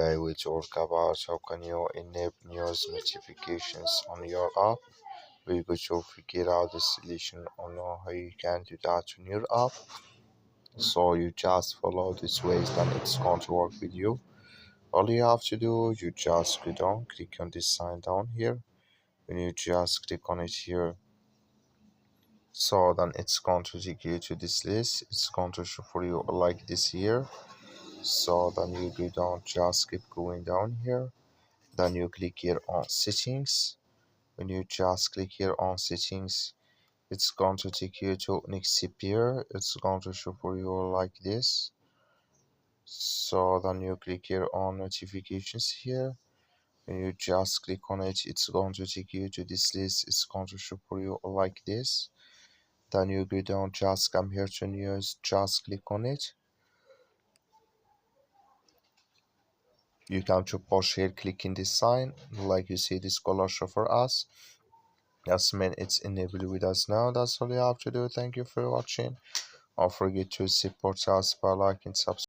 Today we talk about how can you enable news notifications on your app. We're going to figure out the solution on how you can do that on your app. So you just follow these ways, then it's going to work with you. All you have to do, you just go down, click on this sign down here. When you just click on it here, so then it's going to take you to this list. It's going to show for you like this here. So then you go down, just keep going down here. Then you click here on settings. When you just click here on settings, it's going to take you to next here. It's going to show for you like this. So then you click here on notifications here. When you just click on it, it's going to take you to this list. It's going to show for you like this. Then you go down, just come here to news, just click on it. You come to push here, clicking this sign, like you see this color show for us. That's mean it's enabled with us now. That's all you have to do. Thank you for watching. Don't forget to support us by liking, subscribe.